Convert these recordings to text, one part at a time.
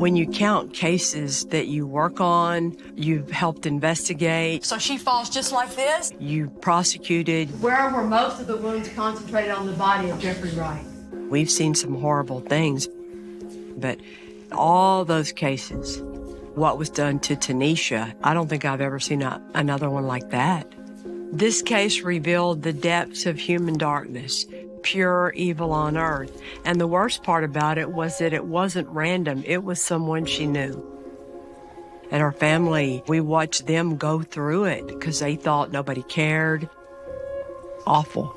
When you count cases that you work on, you've helped investigate. So she falls just like this? You prosecuted. Where were most of the wounds concentrated on the body of Jeffrey Wright? We've seen some horrible things, but all those cases, what was done to Tanisha, I don't think I've ever seen another one like that. This case revealed the depths of human darkness, pure evil on earth. And the worst part about it was that it wasn't random. It was someone she knew. And her family, we watched them go through it because they thought nobody cared. Awful.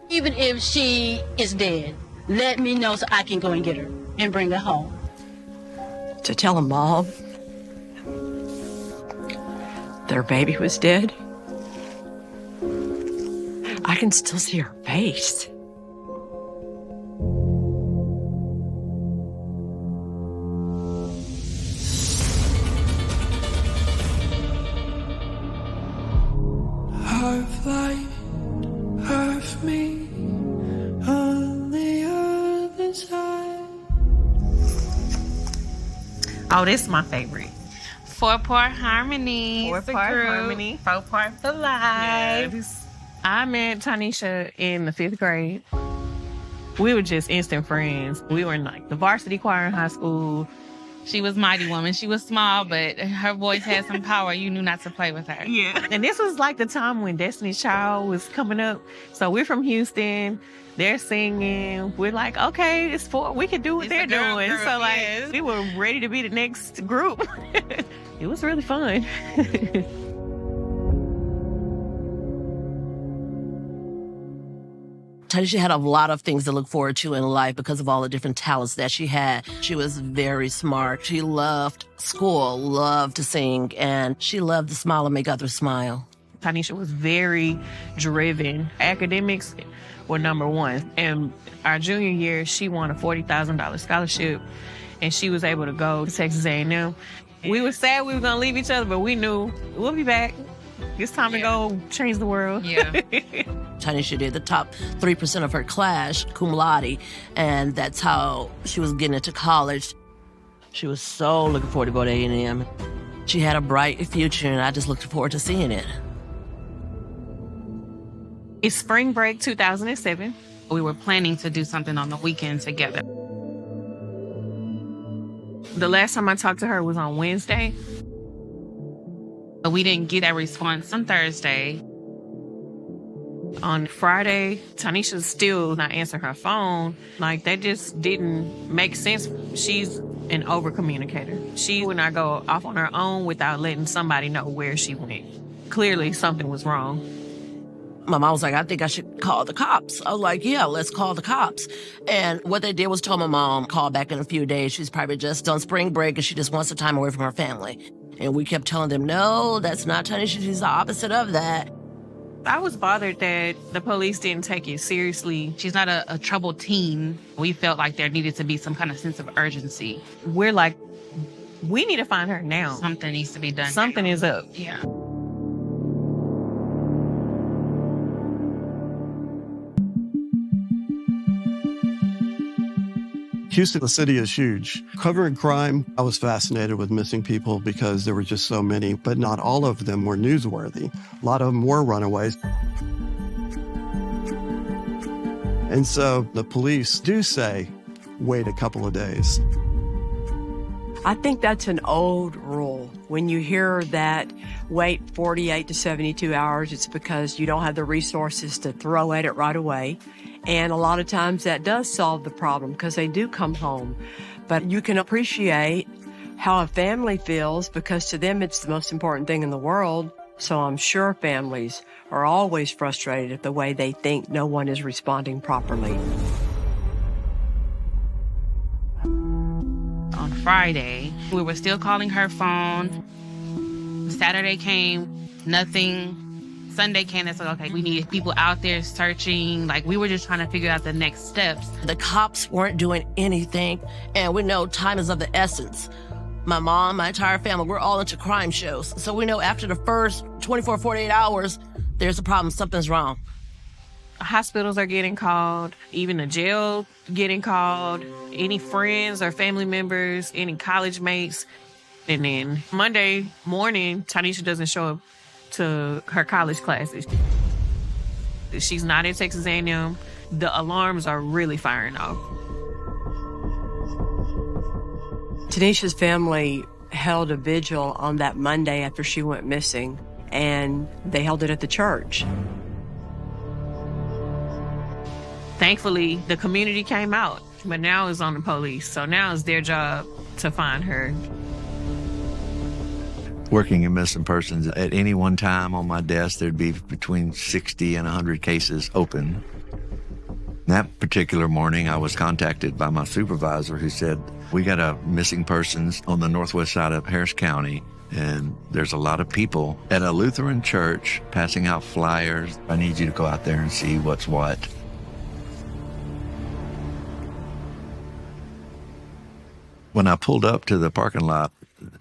Even if she is dead, let me know so I can go and get her and bring her home. To tell a mom their baby was dead, I can still see her face. Half light, half me, on the other side. Oh, this is my favorite. 4-part harmony. 4-part harmony. 4-part for life. Yes. I met Tanisha in the 5th grade. We were just instant friends. We were in like the varsity choir in high school. She was Mighty Woman. She was small, but her voice had some power. You knew not to play with her. Yeah. And this was like the time when Destiny's Child was coming up. So we're from Houston. They're singing. We're like, okay, we can do what they're doing. Group, so like, yes. We were ready to be the next group. It was really fun. Tanisha had a lot of things to look forward to in life because of all the different talents that she had. She was very smart. She loved school, loved to sing, and she loved to smile and make others smile. Tanisha was very driven. Academics were #1. And our junior year, she won a $40,000 scholarship, and she was able to go to Texas A&M. We were sad we were going to leave each other, but we knew we'll be back. It's time to go change the world. Yeah. Tanisha did the top 3% of her class, cum laude, and that's how she was getting into college. She was so looking forward to go to A&M. She had a bright future, and I just looked forward to seeing it. It's spring break 2007. We were planning to do something on the weekend together. The last time I talked to her was on Wednesday. But we didn't get that response on Thursday. On Friday, Tanisha's still not answering her phone. Like, that just didn't make sense. She's an over-communicator. She would not go off on her own without letting somebody know where she went. Clearly, something was wrong. My mom was like, I think I should call the cops. I was like, yeah, let's call the cops. And what they did was tell my mom, call back in a few days. She's probably just on spring break and she just wants some time away from her family. And we kept telling them, no, that's not Tanisha. She's the opposite of that. I was bothered that the police didn't take it seriously. She's not a troubled teen. We felt like there needed to be some kind of sense of urgency. We're like, we need to find her now. Something needs to be done. Something is up. Yeah. Houston, the city is huge. Covering crime, I was fascinated with missing people because there were just so many, but not all of them were newsworthy. A lot of them were runaways. And so the police do say, wait a couple of days. I think that's an old rule. When you hear that wait 48 to 72 hours, it's because you don't have the resources to throw at it right away. And a lot of times that does solve the problem because they do come home. But you can appreciate how a family feels because to them it's the most important thing in the world. So I'm sure families are always frustrated at the way they think no one is responding properly. On Friday, we were still calling her phone. Saturday came, nothing. Sunday came, it's like, okay, we need people out there searching. Like, we were just trying to figure out the next steps. The cops weren't doing anything, and we know time is of the essence. My mom, my entire family, we're all into crime shows. So we know after the first 24, 48 hours, there's a problem, something's wrong. Hospitals are getting called, even the jail getting called, any friends or family members, any college mates. And then Monday morning, Tanisha doesn't show up to her college classes. She's not in Texas A&M. The alarms are really firing off. Tanisha's family held a vigil on that Monday after she went missing, and they held it at the church. Thankfully, the community came out, but now it's on the police. So now it's their job to find her. Working in missing persons, at any one time on my desk, there'd be between 60 and 100 cases open. That particular morning, I was contacted by my supervisor who said, we got a missing persons on the northwest side of Harris County, and there's a lot of people at a Lutheran church passing out flyers. I need you to go out there and see what's what. When I pulled up to the parking lot,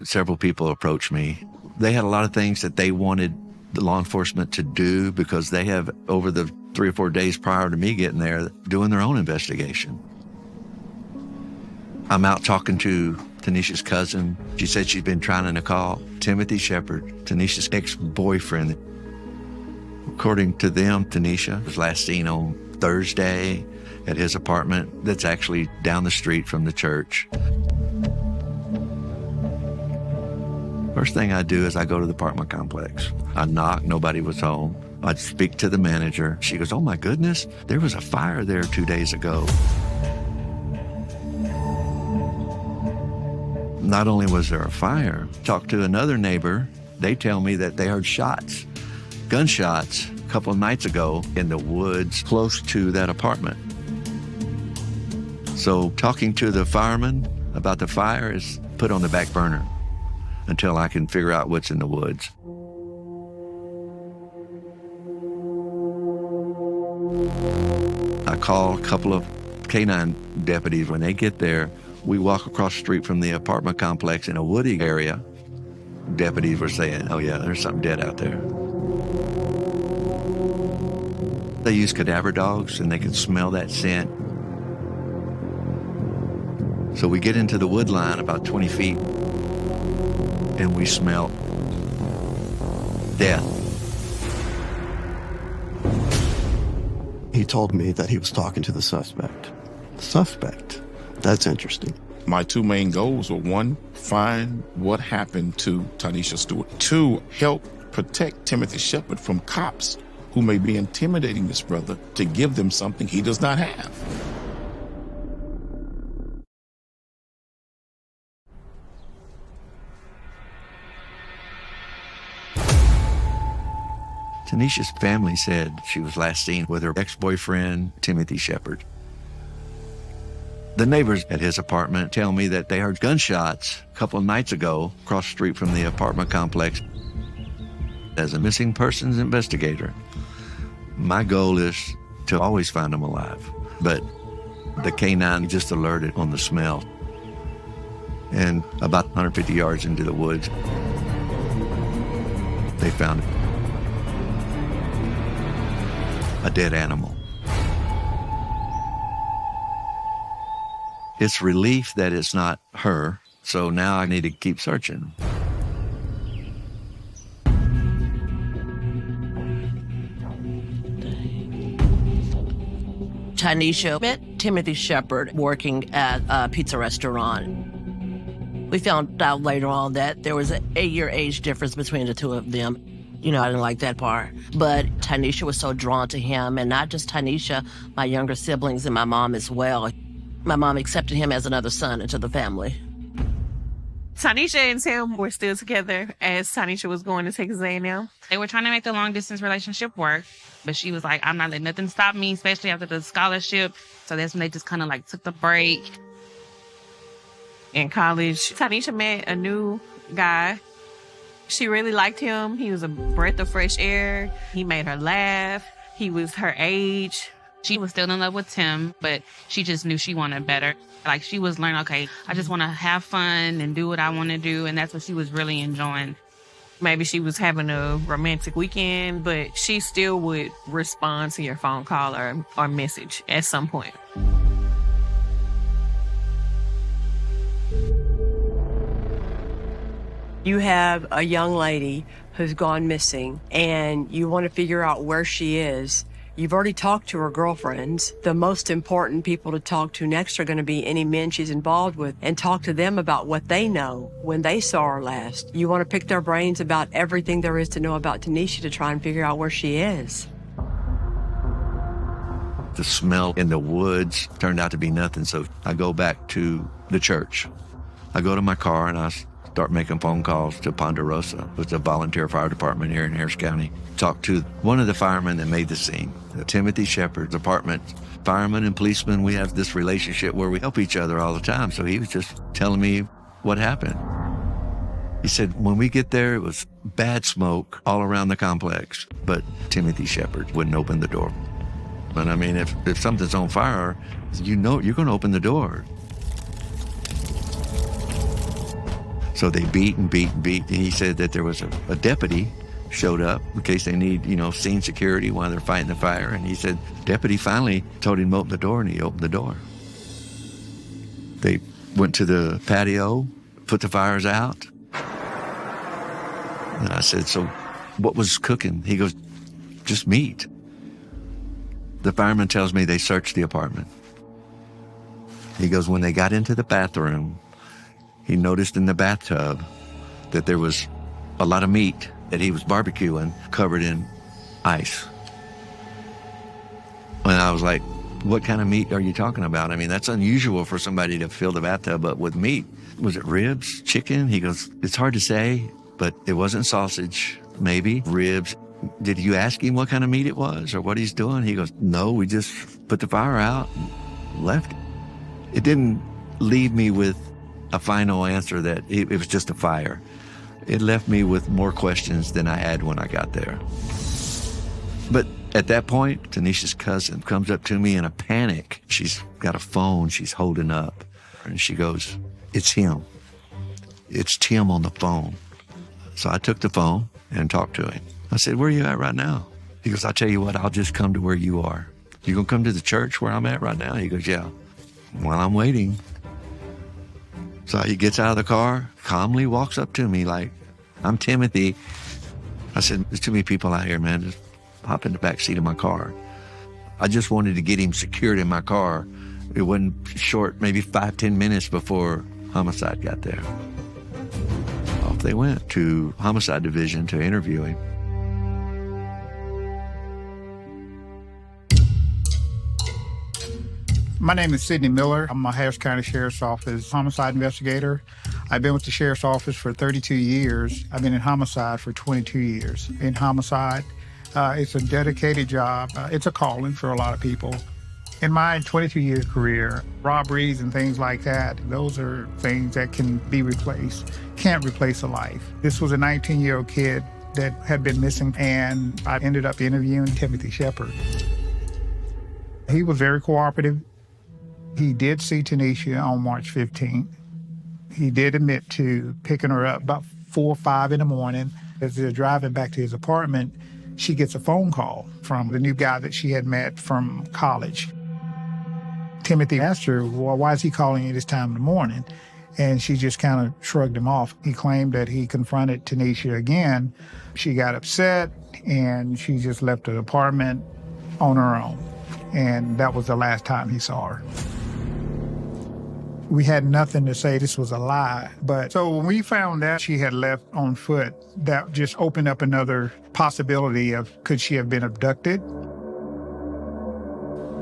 several people approached me. They had a lot of things that they wanted the law enforcement to do because they have, over the 3 or 4 days prior to me getting there, doing their own investigation. I'm out talking to Tanisha's cousin. She said she'd been trying to call Timothy Shepard, Tanisha's ex-boyfriend. According to them, Tanisha was last seen on Thursday at his apartment that's actually down the street from the church. First thing I do is I go to the apartment complex. I knock, nobody was home. I'd speak to the manager. She goes, oh my goodness, there was a fire there 2 days ago. Not only was there a fire, talked to another neighbor. They tell me that they heard shots, gunshots, a couple of nights ago in the woods close to that apartment. So talking to the fireman about the fire is put on the back burner until I can figure out what's in the woods. I call a couple of K-9 deputies. When they get there, we walk across the street from the apartment complex in a woody area. Deputies were saying, oh yeah, there's something dead out there. They use cadaver dogs and they can smell that scent. So we get into the wood line about 20 feet and we smell death. He told me that he was talking to the suspect. Suspect? That's interesting. My two main goals were, one, find what happened to Tanisha Stewart. Two, help protect Timothy Shepard from cops who may be intimidating this brother to give them something he does not have. Tanisha's family said she was last seen with her ex-boyfriend, Timothy Shepard. The neighbors at his apartment tell me that they heard gunshots a couple of nights ago across the street from the apartment complex. As a missing persons investigator, my goal is to always find them alive. But the K-9 just alerted on the smell. And about 150 yards into the woods, they found a dead animal. It's relief that it's not her, so now I need to keep searching. Tanisha met Timothy Shepard working at a pizza restaurant. We found out later on that there was an 8-year age difference between the two of them. You know, I didn't like that part. But Tanisha was so drawn to him, and not just Tanisha, my younger siblings and my mom as well. My mom accepted him as another son into the family. Tanisha and Tim were still together as Tanisha was going to Texas A&M. They were trying to make the long-distance relationship work, but she was like, I'm not letting nothing stop me, especially after the scholarship. So that's when they just kind of like took the break. In college, Tanisha met a new guy. She really liked him. He was a breath of fresh air. He made her laugh. He was her age. She was still in love with Tim, but she just knew she wanted better. Like, she was learning, okay, I just want to have fun and do what I want to do, and that's what she was really enjoying. Maybe she was having a romantic weekend, but she still would respond to your phone call or message at some point. You have a young lady who's gone missing and you want to figure out where she is. You've already talked to her girlfriends. The most important people to talk to next are going to be any men she's involved with, and talk to them about what they know when they saw her last. You want to pick their brains about everything there is to know about Tanisha to try and figure out where she is. The smell in the woods turned out to be nothing, so I go back to the church. I go to my car and I start making phone calls to Ponderosa, which is a volunteer fire department here in Harris County. Talked to one of the firemen that made the scene, Timothy Shepard's apartment. Firemen and policemen, we have this relationship where we help each other all the time. So he was just telling me what happened. He said, when we get there, it was bad smoke all around the complex, but Timothy Shepard wouldn't open the door. But I mean, if something's on fire, you know you're going to open the door. So they beat and beat and beat. And he said that there was a deputy showed up in case they need, scene security while they're fighting the fire. And he said, deputy finally told him to open the door, and he opened the door. They went to the patio, put the fires out. And I said, so what was cooking? He goes, just meat. The fireman tells me they searched the apartment. He goes, when they got into the bathroom, he noticed in the bathtub that there was a lot of meat that he was barbecuing covered in ice. And I was like, what kind of meat are you talking about? I mean, that's unusual for somebody to fill the bathtub up with meat. Was it ribs, chicken? He goes, it's hard to say, but it wasn't sausage, maybe ribs. Did you ask him what kind of meat it was or what he's doing? He goes, no, we just put the fire out and left. It didn't leave me with a final answer that it was just a fire. It left me with more questions than I had when I got there. But at that point, Tanisha's cousin comes up to me in a panic. She's got a phone she's holding up, and she goes, it's him. It's Tim on the phone. So I took the phone and talked to him. I said, where are you at right now? He goes, I'll tell you what, I'll just come to where you are. You gonna come to the church where I'm at right now? He goes, yeah. While I'm waiting. So he gets out of the car, calmly walks up to me like, I'm Timothy. I said, there's too many people out here, man. Just hop in the back seat of my car. I just wanted to get him secured in my car. It wasn't short, maybe 5-10 minutes before homicide got there. Off they went to homicide division to interview him. My name is Sidney Miller. I'm a Harris County Sheriff's Office homicide investigator. I've been with the Sheriff's Office for 32 years. I've been in homicide for 22 years. In homicide, it's a dedicated job. It's a calling for a lot of people. In my 22-year career, robberies and things like that, those are things that can be replaced. Can't replace a life. This was a 19-year-old kid that had been missing, and I ended up interviewing Timothy Shepard. He was very cooperative. He did see Tanisha on March 15th. He did admit to picking her up about 4 or 5 in the morning. As they're driving back to his apartment, she gets a phone call from the new guy that she had met from college. Timothy asked her, well, why is he calling you this time in the morning? And she just kind of shrugged him off. He claimed that he confronted Tanisha again. She got upset, and she just left the apartment on her own. And that was the last time he saw her. We had nothing to say this was a lie. But so when we found out she had left on foot, that just opened up another possibility of, could she have been abducted?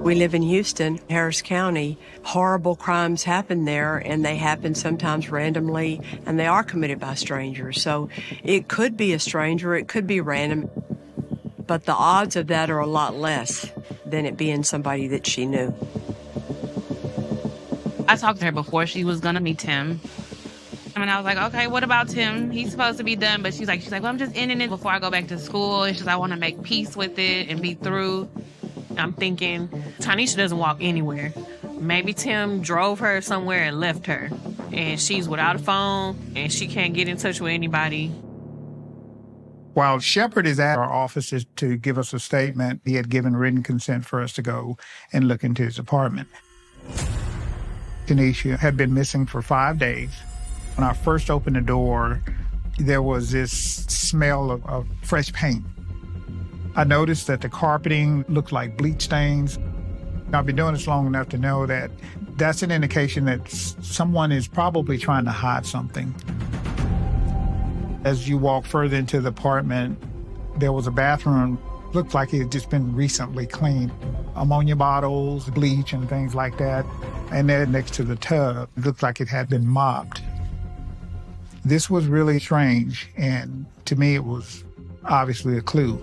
We live in Houston, Harris County. Horrible crimes happen there, and they happen sometimes randomly, and they are committed by strangers. So it could be a stranger, it could be random, but the odds of that are a lot less than it being somebody that she knew. I talked to her before she was gonna meet Tim. And I was like, okay, what about Tim? He's supposed to be done, but she's like, well, I'm just ending it before I go back to school. It's just I want to make peace with it and be through. I'm thinking, Tanisha doesn't walk anywhere. Maybe Tim drove her somewhere and left her. And she's without a phone, and she can't get in touch with anybody. While Shepard is at our offices to give us a statement, he had given written consent for us to go and look into his apartment. Tanisha had been missing for 5 days. When I first opened the door, there was this smell of fresh paint. I noticed that the carpeting looked like bleach stains. I've been doing this long enough to know that that's an indication that someone is probably trying to hide something. As you walk further into the apartment, there was a bathroom, looked like it had just been recently cleaned. Ammonia bottles, bleach, and things like that. And there next to the tub, it looked like it had been mopped. This was really strange, and to me it was obviously a clue.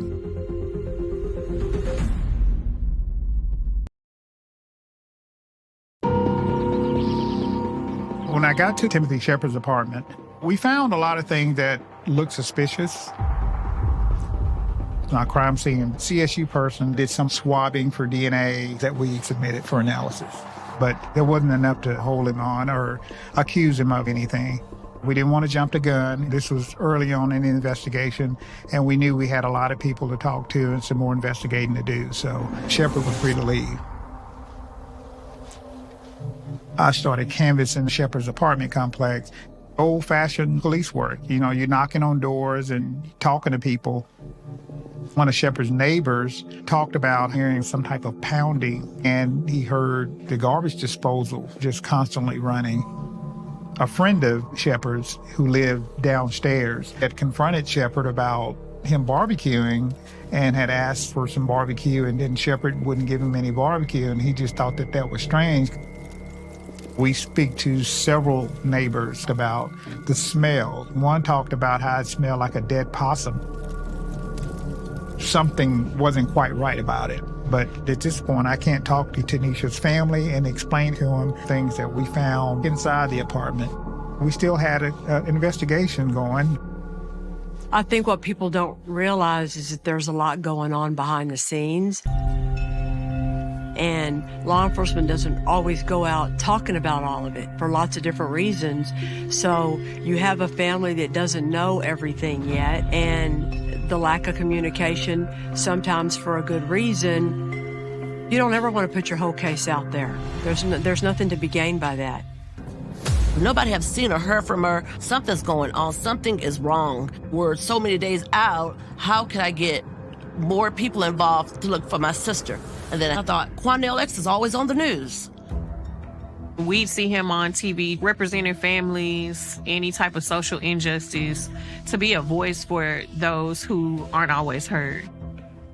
When I got to Timothy Shepard's apartment, we found a lot of things that looked suspicious. Our crime scene CSU person did some swabbing for DNA that we submitted for analysis, but there wasn't enough to hold him on or accuse him of anything. We didn't want to jump the gun. This was early on in the investigation, and we knew we had a lot of people to talk to and some more investigating to do, so Shepard was free to leave. I started canvassing Shepard's apartment complex. Old-fashioned police work. You know, you're knocking on doors and talking to people. One of Shepard's neighbors talked about hearing some type of pounding, and he heard the garbage disposal just constantly running. A friend of Shepard's who lived downstairs had confronted Shepard about him barbecuing and had asked for some barbecue, and then Shepard wouldn't give him any barbecue, and he just thought that that was strange. We speak to several neighbors about the smell. One talked about how it smelled like a dead possum. Something wasn't quite right about it. But at this point, I can't talk to Tanisha's family and explain to them things that we found inside the apartment. We still had an investigation going. I think what people don't realize is that there's a lot going on behind the scenes. And law enforcement doesn't always go out talking about all of it for lots of different reasons. So you have a family that doesn't know everything yet, and the lack of communication, sometimes for a good reason. You don't ever want to put your whole case out there. There's nothing to be gained by that. Nobody have seen or heard from her. Something's going on. Something is wrong. We're so many days out. How can I get more people involved to look for my sister? And then I thought, Quanell X is always on the news. We'd see him on TV representing families, any type of social injustice, to be a voice for those who aren't always heard.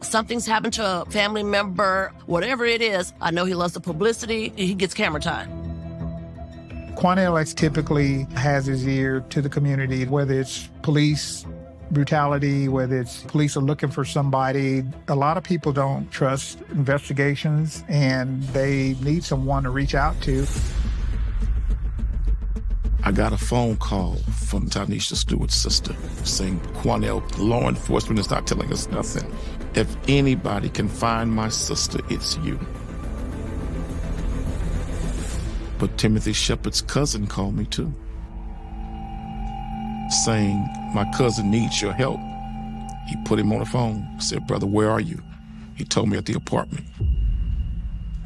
Something's happened to a family member, whatever it is. I know he loves the publicity. He gets camera time. Quanell X typically has his ear to the community, whether it's police brutality, whether it's police are looking for somebody. A lot of people don't trust investigations, and they need someone to reach out to. I got a phone call from Tanisha Stewart's sister saying, Quanell, law enforcement is not telling us nothing. If anybody can find my sister, it's you. But Timothy Shepard's cousin called me too, saying, my cousin needs your help. He put him on the phone, said, brother, where are you? He told me at the apartment.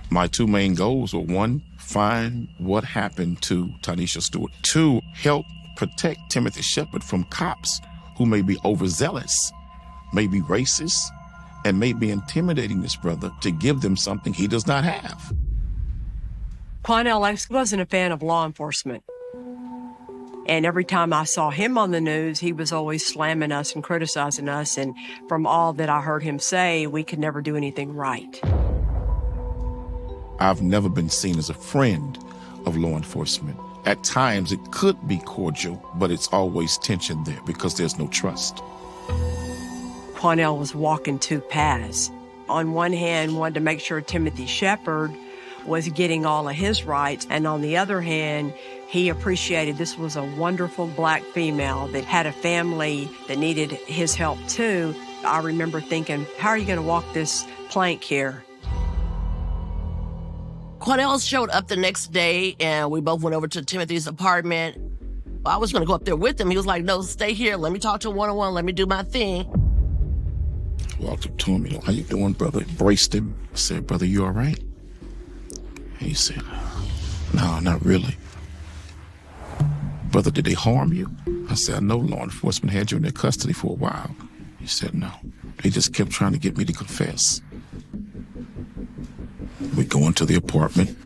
My two main goals were, one, find what happened to Tanisha Stewart. Two, help protect Timothy Shepard from cops who may be overzealous, may be racist, and may be intimidating this brother to give them something he does not have. Quanell X wasn't a fan of law enforcement. And every time I saw him on the news, he was always slamming us and criticizing us. And from all that I heard him say, we could never do anything right. I've never been seen as a friend of law enforcement. At times, it could be cordial, but it's always tension there because there's no trust. Quanell was walking two paths. On one hand, wanted to make sure Timothy Shepard was getting all of his rights, and on the other hand, he appreciated this was a wonderful black female that had a family that needed his help too. I remember thinking, how are you going to walk this plank here? Quanell showed up the next day, and we both went over to Timothy's apartment. I was going to go up there with him. He was like, no, stay here. Let me talk to him one-on-one. Let me do my thing. walked up to him, how you doing, brother? Embraced him. I said, brother, you all right? And he said, no, not really. Brother, did they harm you? I said, I know law enforcement had you in their custody for a while. He said, no. They just kept trying to get me to confess. We go into the apartment.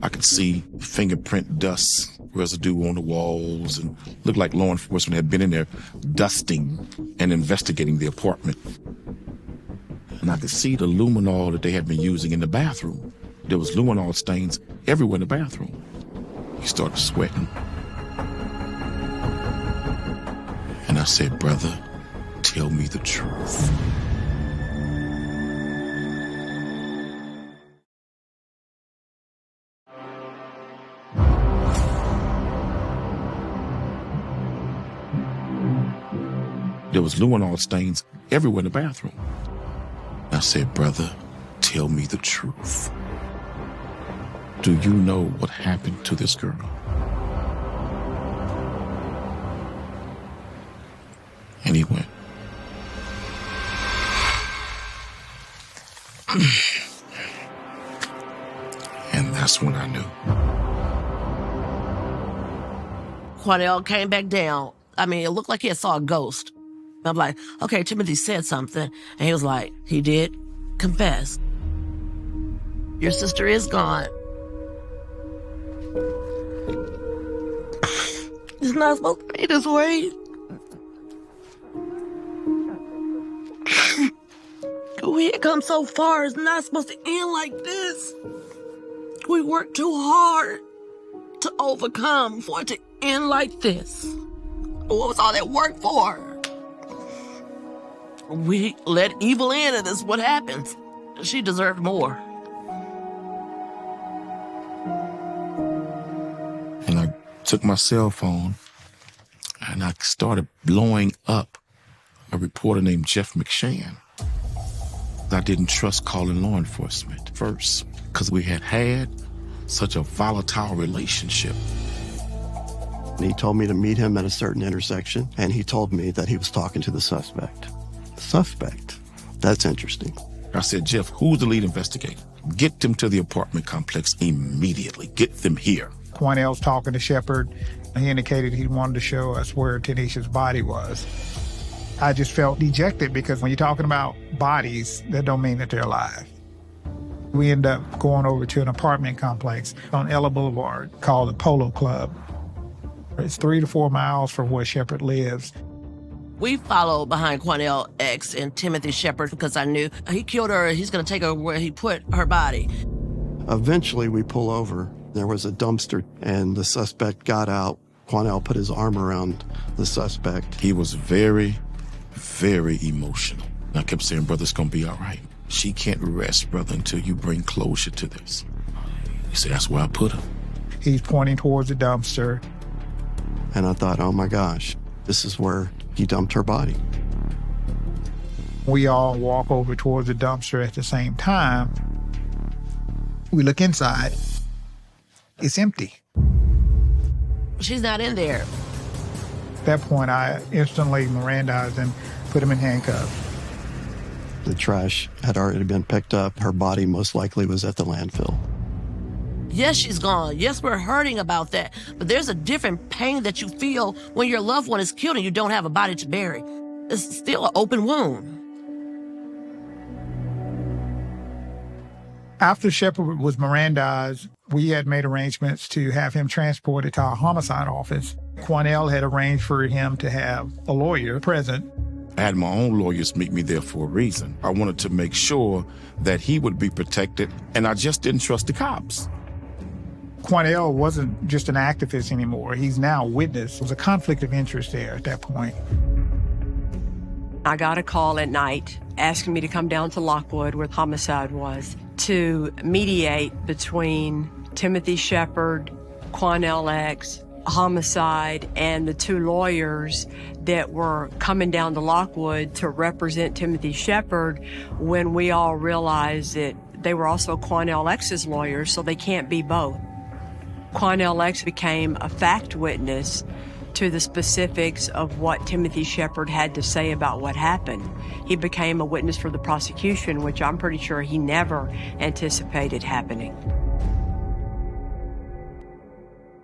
I could see fingerprint dust residue on the walls and looked like law enforcement had been in there dusting and investigating the apartment. And I could see the luminol that they had been using in the bathroom. There was luminol stains everywhere in the bathroom. He started sweating. And I said, brother, tell me the truth. There was luminol stains everywhere in the bathroom. I said, brother, tell me the truth. Do you know what happened to this girl? And he went. And that's when I knew. Quanell came back down. I mean, it looked like he had saw a ghost. I'm like, okay, Timothy said something. And he was like, he did confess. Your sister is gone. It's not supposed to be this way. We had come so far. It's not supposed to end like this. We worked too hard to overcome for it to end like this. What was all that work for? We let evil in, and this is what happens. She deserved more. And I took my cell phone and I started blowing up a reporter named Jeff McShann. I didn't trust calling law enforcement first because we had such a volatile relationship. And he told me to meet him at a certain intersection, and he told me that he was talking to the suspect. Suspect? That's interesting. I said, Jeff, who's the lead investigator? Get them to the apartment complex immediately. Get them here. Quanell's talking to Shepard. He indicated he wanted to show us where Tanisha's body was. I just felt dejected because when you're talking about bodies, that don't mean that they're alive. We end up going over to an apartment complex on Ella Boulevard called the Polo Club. It's 3 to 4 miles from where Shepard lives. We followed behind Quanell X and Timothy Shepard because I knew he killed her. He's going to take her where he put her body. Eventually, we pull over. There was a dumpster, and the suspect got out. Quanell put his arm around the suspect. He was very, very emotional. I kept saying, brother, it's going to be all right. She can't rest, brother, until you bring closure to this. He said, that's where I put her. He's pointing towards the dumpster. And I thought, oh my gosh, this is where he dumped her body. We all walk over towards the dumpster at the same time. We look inside. It's empty. She's not in there. At that point, I instantly Mirandized him, put him in handcuffs. The trash had already been picked up. Her body most likely was at the landfill. Yes, she's gone. Yes, we're hurting about that. But there's a different pain that you feel when your loved one is killed and you don't have a body to bury. It's still an open wound. After Shepard was Mirandized, we had made arrangements to have him transported to our homicide office. Quanell had arranged for him to have a lawyer present. I had my own lawyers meet me there for a reason. I wanted to make sure that he would be protected, and I just didn't trust the cops. Quanell wasn't just an activist anymore. He's now a witness. There was a conflict of interest there at that point. I got a call at night asking me to come down to Lockwood, where homicide was, to mediate between Timothy Shepard, Quanell X, homicide, and the 2 lawyers that were coming down to Lockwood to represent Timothy Shepard, when we all realized that they were also Quanell X's lawyers, so they can't be both. Quanell X became a fact witness to the specifics of what Timothy Shepard had to say about what happened. He became a witness for the prosecution, which I'm pretty sure he never anticipated happening.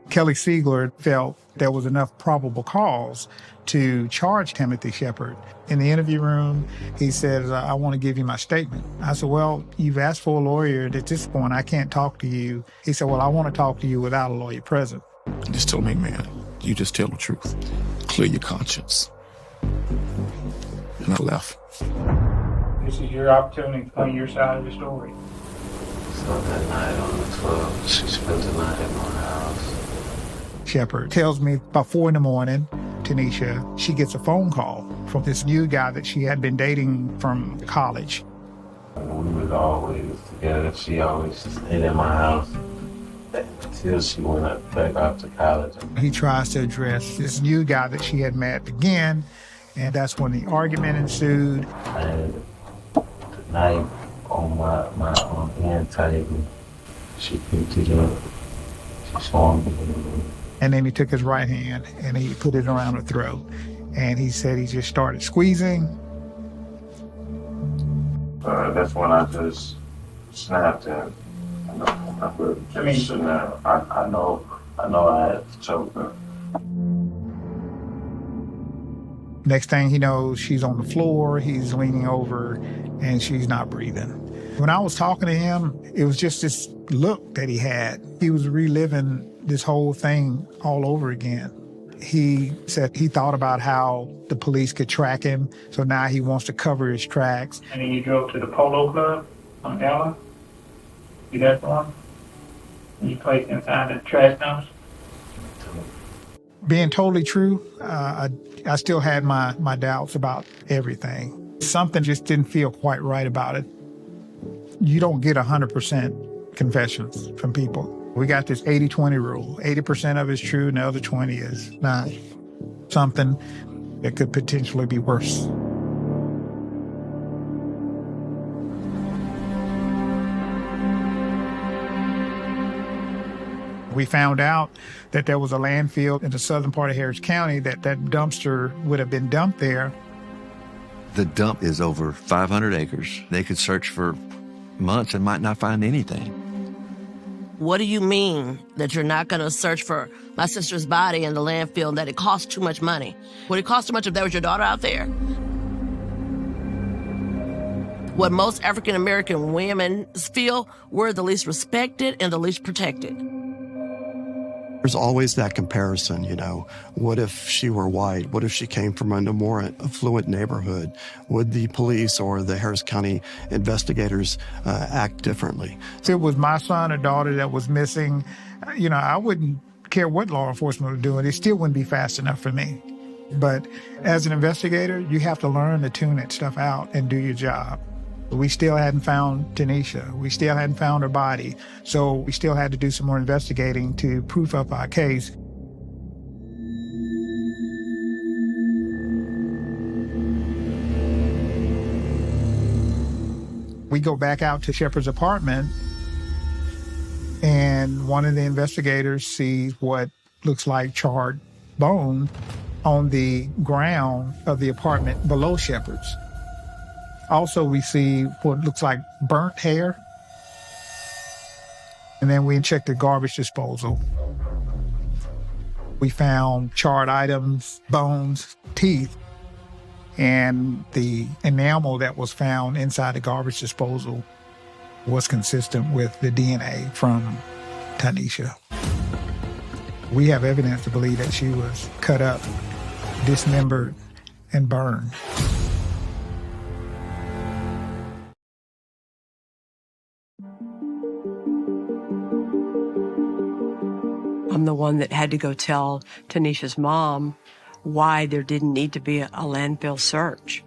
Kelly Siegler felt there was enough probable cause to charge Timothy Shepard. In the interview room, he said, I want to give you my statement. I said, well, you've asked for a lawyer. At this point, I can't talk to you. He said, well, I want to talk to you without a lawyer present. I just told me, man, you just tell the truth. Clear your conscience. And I left. This is your opportunity to explain your side of the story. So that night on the 12th, she spent the night at my house. Shepard tells me about 4 a.m, Tanisha, she gets a phone call from this new guy that she had been dating from college. We was always together. She always stayed at my house until she went back out to college. He tries to address this new guy that she had met again, and that's when the argument ensued. And the knife on my hand table, she picked it up. She swung me. And then he took his right hand and he put it around her throat. And he said he just started squeezing. That's when I just snapped and I know I had to choke her. Next thing he knows, she's on the floor, he's leaning over, and she's not breathing. When I was talking to him, it was just this look that he had. He was reliving this whole thing all over again. He said he thought about how the police could track him, so now he wants to cover his tracks. And then you drove to the Polo Club on Ella? You that one? And you placed inside the trash dumps? Being totally true, I still had my doubts about everything. Something just didn't feel quite right about it. You don't get 100% confessions from people. We got this 80-20 rule. 80% of it's true and the other 20 is not. Something that could potentially be worse. We found out that there was a landfill in the southern part of Harris County that dumpster would have been dumped there. The dump is over 500 acres. They could search for months and might not find anything. What do you mean that you're not going to search for my sister's body in the landfill and that it costs too much money? Would it cost too much if there was your daughter out there? What most African-American women feel, we're the least respected and the least protected. There's always that comparison, you know. What if she were white? What if she came from a more affluent neighborhood? Would the police or the Harris County investigators act differently? If it was my son or daughter that was missing, you know, I wouldn't care what law enforcement was doing. It still wouldn't be fast enough for me. But as an investigator, you have to learn to tune that stuff out and do your job. We still hadn't found Tanisha. We still hadn't found her body. So we still had to do some more investigating to proof up our case. We go back out to Shepard's apartment, and one of the investigators sees what looks like charred bone on the ground of the apartment below Shepard's. Also, we see what looks like burnt hair. And then we checked the garbage disposal. We found charred items, bones, teeth, and the enamel that was found inside the garbage disposal was consistent with the DNA from Tanisha. We have evidence to believe that she was cut up, dismembered, and burned. I'm the one that had to go tell Tanisha's mom why there didn't need to be a landfill search.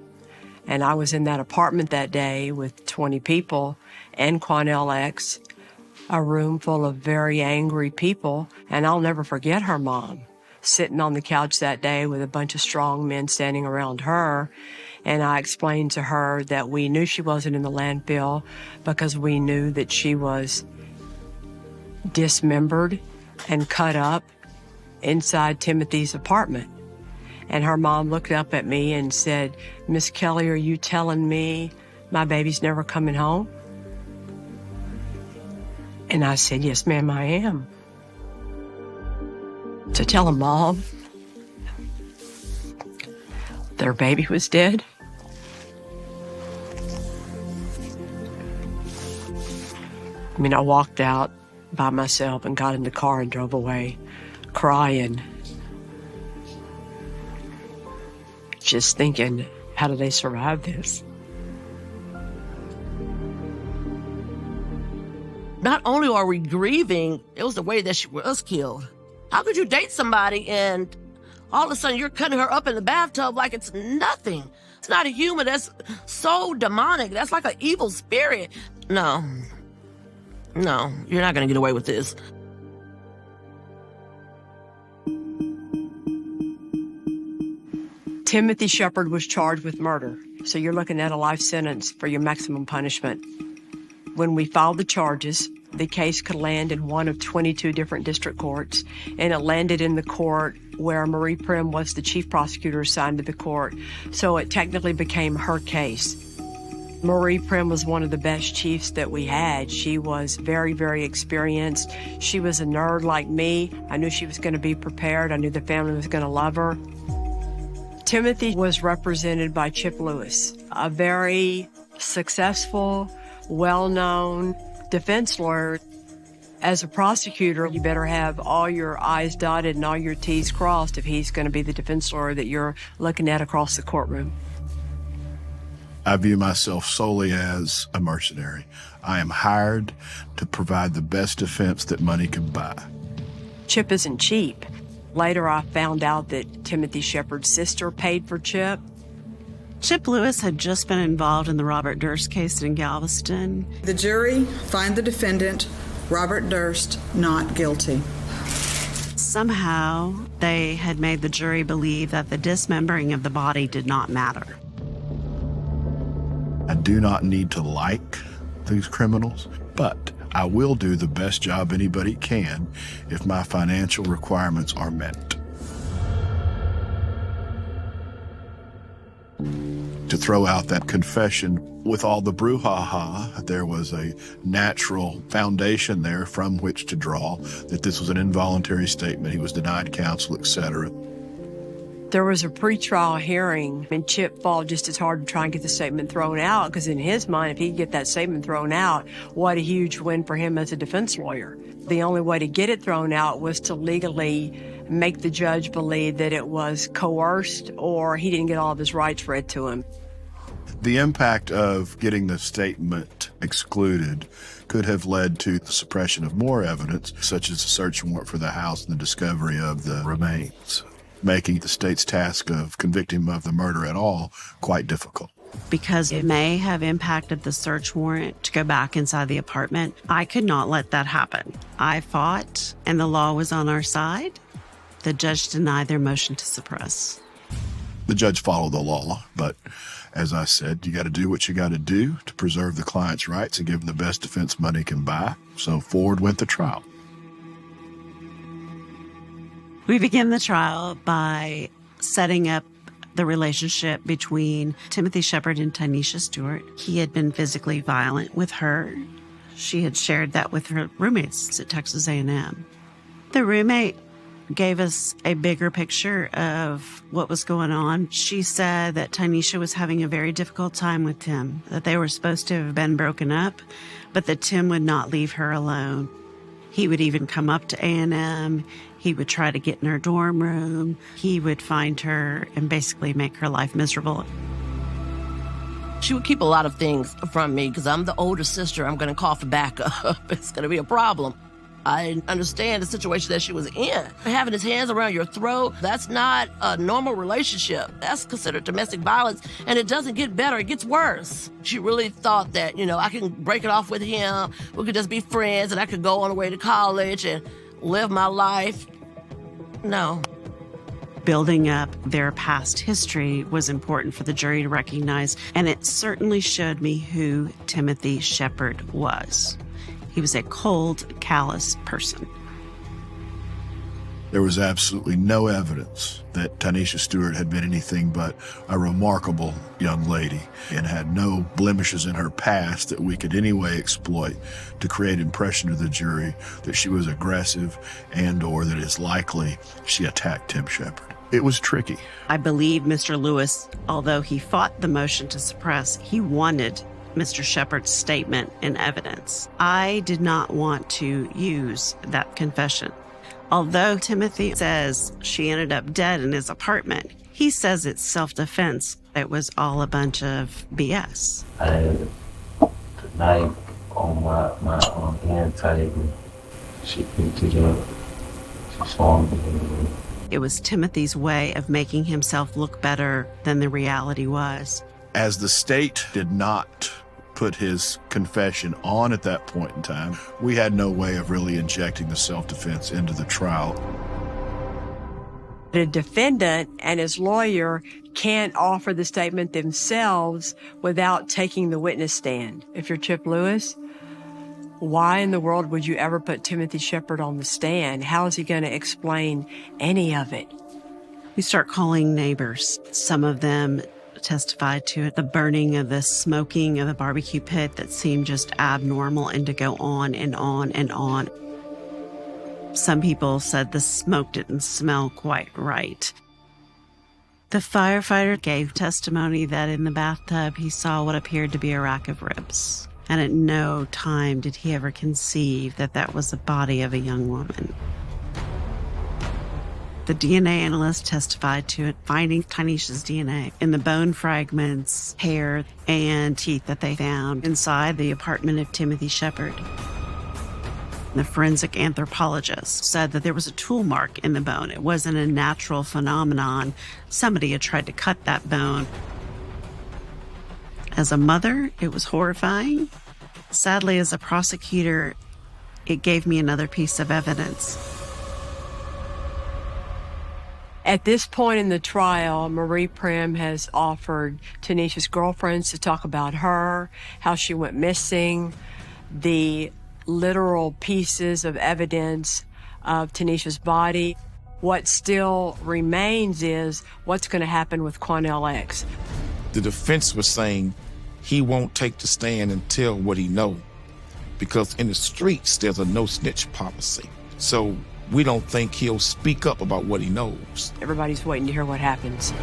And I was in that apartment that day with 20 people and Quanell X, a room full of very angry people. And I'll never forget her mom sitting on the couch that day with a bunch of strong men standing around her. And I explained to her that we knew she wasn't in the landfill because we knew that she was dismembered and cut up inside Timothy's apartment. And her mom looked up at me and said, "Miss Kelly, are you telling me my baby's never coming home?" And I said, "Yes, ma'am, I am." To tell a mom their baby was dead. I mean, I walked out by myself and got in the car and drove away, crying. Just thinking, how do they survive this? Not only are we grieving, it was the way that she was killed. How could you date somebody and all of a sudden you're cutting her up in the bathtub like it's nothing? It's not a human. That's so demonic. That's like an evil spirit. No, you're not going to get away with this. Timothy Shepard was charged with murder, so you're looking at a life sentence for your maximum punishment. When we filed the charges, the case could land in one of 22 different district courts, and it landed in the court where Marie Prim was the chief prosecutor assigned to the court, so it technically became her case. Marie Prim was one of the best chiefs that we had. She was very, very experienced. She was a nerd like me. I knew she was going to be prepared. I knew the family was going to love her. Timothy was represented by Chip Lewis, a very successful, well-known defense lawyer. As a prosecutor, you better have all your I's dotted and all your T's crossed if he's going to be the defense lawyer that you're looking at across the courtroom. I view myself solely as a mercenary. I am hired to provide the best defense that money can buy. Chip isn't cheap. Later, I found out that Timothy Shepard's sister paid for Chip. Chip Lewis had just been involved in the Robert Durst case in Galveston. The jury find the defendant, Robert Durst, not guilty. Somehow, they had made the jury believe that the dismembering of the body did not matter. I do not need to like these criminals, but I will do the best job anybody can if my financial requirements are met. To throw out that confession with all the brouhaha, there was a natural foundation there from which to draw that this was an involuntary statement. He was denied counsel, etc. There was a pretrial hearing, and Chip fought just as hard to try and get the statement thrown out, because in his mind, if he could get that statement thrown out, what a huge win for him as a defense lawyer. The only way to get it thrown out was to legally make the judge believe that it was coerced or he didn't get all of his rights read to him. The impact of getting the statement excluded could have led to the suppression of more evidence, such as the search warrant for the house and the discovery of the remains, making the state's task of convicting him of the murder at all quite difficult. Because it may have impacted the search warrant to go back inside the apartment, I could not let that happen. I fought, and the law was on our side. The judge denied their motion to suppress. The judge followed the law, but as I said, you got to do what you got to do to preserve the client's rights and give them the best defense money can buy. So forward went the trial. We began the trial by setting up the relationship between Timothy Shepard and Tanisha Stewart. He had been physically violent with her. She had shared that with her roommates at Texas A&M. The roommate gave us a bigger picture of what was going on. She said that Tanisha was having a very difficult time with Tim, that they were supposed to have been broken up, but that Tim would not leave her alone. He would even come up to A&M. He would try to get in her dorm room. He would find her and basically make her life miserable. She would keep a lot of things from me because I'm the older sister. I'm going to call for backup. It's going to be a problem. I understand the situation that she was in. Having his hands around your throat, that's not a normal relationship. That's considered domestic violence, and it doesn't get better. It gets worse. She really thought that, I can break it off with him. We could just be friends, and I could go on the way to college and live my life. No. Building up their past history was important for the jury to recognize, and it certainly showed me who Timothy Shepard was. He was a cold, callous person. There was absolutely no evidence that Tanisha Stewart had been anything but a remarkable young lady and had no blemishes in her past that we could anyway exploit to create impression to the jury that she was aggressive and or that it's likely she attacked Tim Shepard. It was tricky. I believe Mr. Lewis, although he fought the motion to suppress, he wanted Mr. Shepard's statement in evidence. I did not want to use that confession. Although Timothy says she ended up dead in his apartment, he says it's self-defense. It was all a bunch of BS. I had the knife on my hand table. She picked it up. She saw me. It was Timothy's way of making himself look better than the reality was. As the state did not put his confession on at that point in time, we had no way of really injecting the self-defense into the trial. The defendant and his lawyer can't offer the statement themselves without taking the witness stand. If you're Chip Lewis, why in the world would you ever put Timothy Shepard on the stand? How is he going to explain any of it? We start calling neighbors. Some of them testified to it, the burning of the smoking of the barbecue pit that seemed just abnormal and to go on and on and on. Some people said the smoke didn't smell quite right. The firefighter gave testimony that in the bathtub he saw what appeared to be a rack of ribs. And at no time did he ever conceive that that was the body of a young woman. The DNA analyst testified to it, finding Tanisha's DNA in the bone fragments, hair, and teeth that they found inside the apartment of Timothy Shepard. The forensic anthropologist said that there was a tool mark in the bone. It wasn't a natural phenomenon. Somebody had tried to cut that bone. As a mother, it was horrifying. Sadly, as a prosecutor, it gave me another piece of evidence. At this point in the trial, Marie Prim has offered Tanisha's girlfriends to talk about her, how she went missing, the literal pieces of evidence of Tanisha's body. What still remains is what's going to happen with Quanell X. The defense was saying he won't take the stand and tell what he knows because in the streets there's a no snitch policy. So we don't think he'll speak up about what he knows. Everybody's waiting to hear what happens.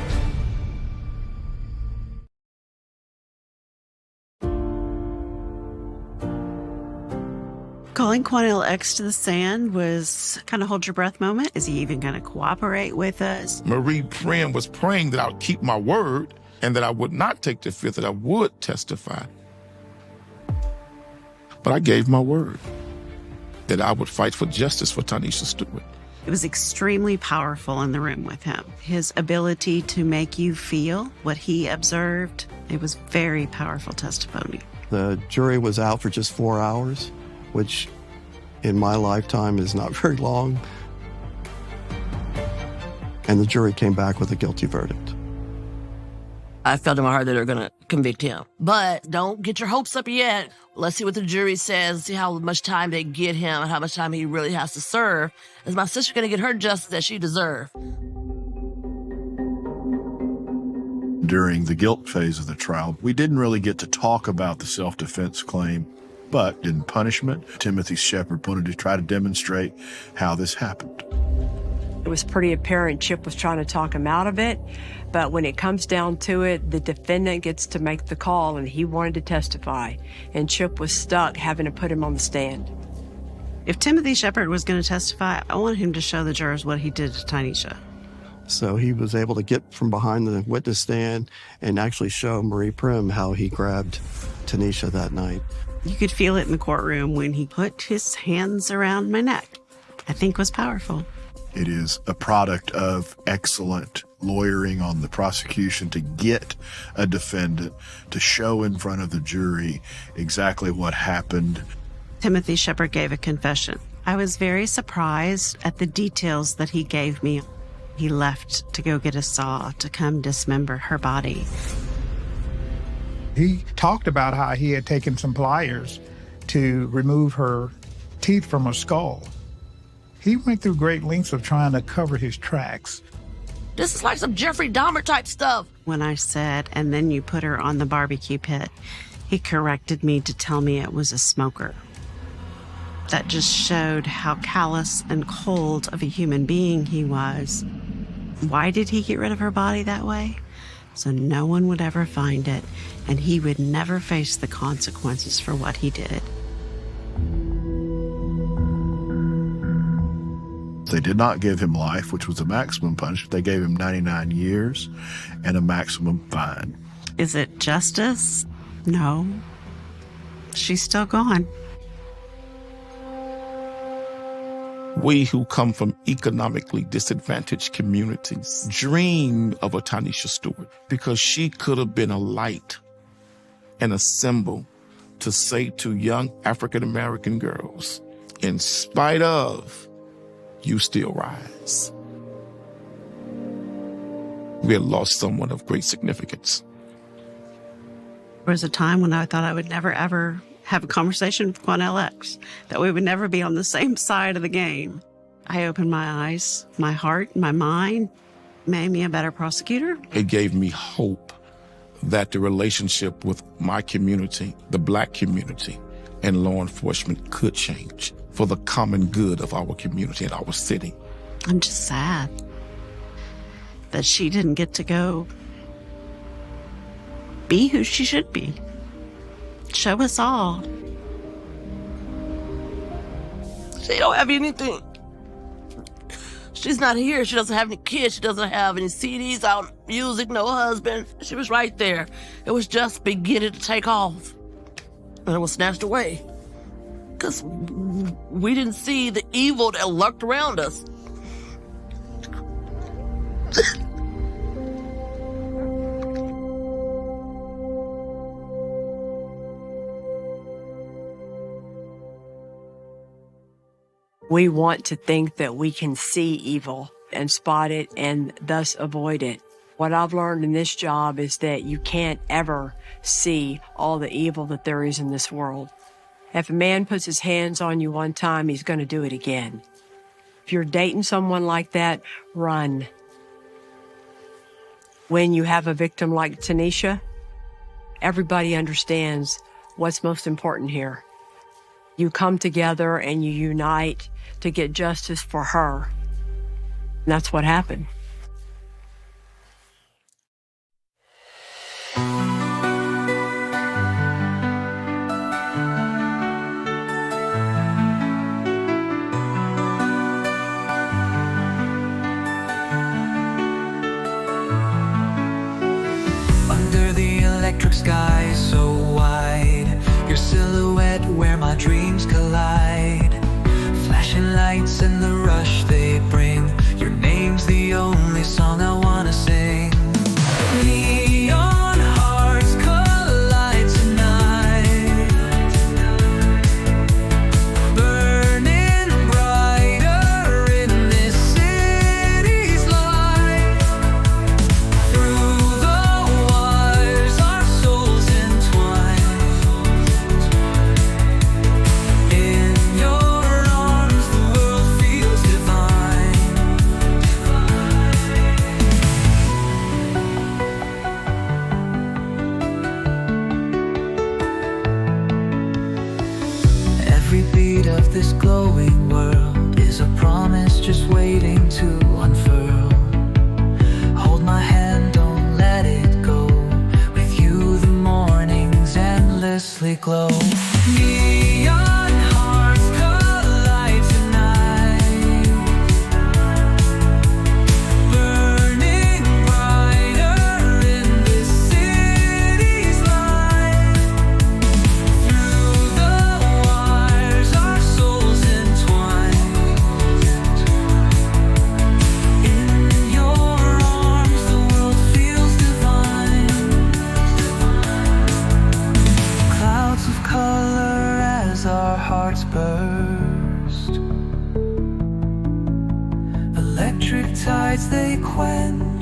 Calling Quanell X to the stand was kind of hold your breath moment. Is he even going to cooperate with us? Marie Prim was praying that I would keep my word and that I would not take the fifth, that I would testify. But I gave my word that I would fight for justice for Tanisha Stewart. It was extremely powerful in the room with him. His ability to make you feel what he observed, it was very powerful testimony. The jury was out for just 4 hours, which in my lifetime is not very long. And the jury came back with a guilty verdict. I felt in my heart that they're going to convict him. But don't get your hopes up yet. Let's see what the jury says, see how much time they get him and how much time he really has to serve. Is my sister going to get her justice that she deserves? During the guilt phase of the trial, we didn't really get to talk about the self-defense claim. But in punishment, Timothy Shepard wanted to try to demonstrate how this happened. It was pretty apparent Chip was trying to talk him out of it, but when it comes down to it, the defendant gets to make the call, and he wanted to testify, and Chip was stuck having to put him on the stand. If Timothy Shepard was going to testify, I want him to show the jurors what he did to Tanisha. So he was able to get from behind the witness stand and actually show Marie Prim how he grabbed Tanisha that night. You could feel it in the courtroom when he put his hands around my neck. I think was powerful. It is a product of excellent lawyering on the prosecution to get a defendant to show in front of the jury exactly what happened. Timothy Shepard gave a confession. I was very surprised at the details that he gave me. He left to go get a saw to come dismember her body. He talked about how he had taken some pliers to remove her teeth from her skull. He went through great lengths of trying to cover his tracks. This is like some Jeffrey Dahmer type stuff. When I said, and then you put her on the barbecue pit, he corrected me to tell me it was a smoker. That just showed how callous and cold of a human being he was. Why did he get rid of her body that way? So no one would ever find it, and he would never face the consequences for what he did. They did not give him life, which was a maximum punishment. They gave him 99 years and a maximum fine. Is it justice? No. She's still gone. We who come from economically disadvantaged communities dream of a Tanisha Stewart because she could have been a light and a symbol to say to young African-American girls, in spite of, you still rise. We had lost someone of great significance. There was a time when I thought I would never, ever have a conversation with Quanell X, that we would never be on the same side of the game. I opened my eyes, my heart, my mind, made me a better prosecutor. It gave me hope that the relationship with my community, the Black community, and law enforcement could change for the common good of our community and our city. I'm just sad that she didn't get to go be who she should be. Show us all. She don't have anything. She's not here. She doesn't have any kids. She doesn't have any CDs out, music, no husband. She was right there. It was just beginning to take off. And it was snatched away. Because we didn't see the evil that lurked around us. We want to think that we can see evil and spot it and thus avoid it. What I've learned in this job is that you can't ever see all the evil that there is in this world. If a man puts his hands on you one time, he's going to do it again. If you're dating someone like that, run. When you have a victim like Tanisha, everybody understands what's most important here. You come together and you unite to get justice for her. And that's what happened. Under the electric sky so wide, your silhouette where my dreams collide. Flashing lights and the rush they bring. Your name's the only song I wanna sing. Neon hearts collide tonight, burning brighter in this city's light. Through the wires our souls entwine. In your arms the world feels divine. Every beat of this glowing world is a promise just waiting to unfurl. Hold my hand, don't let it go. With you the mornings endlessly glow. Neon hearts collide tonight, burning brighter in this city's light. Through the wires our souls entwine. In your arms the world feels divine. Clouds of color as our hearts burst. Electric tides they quench.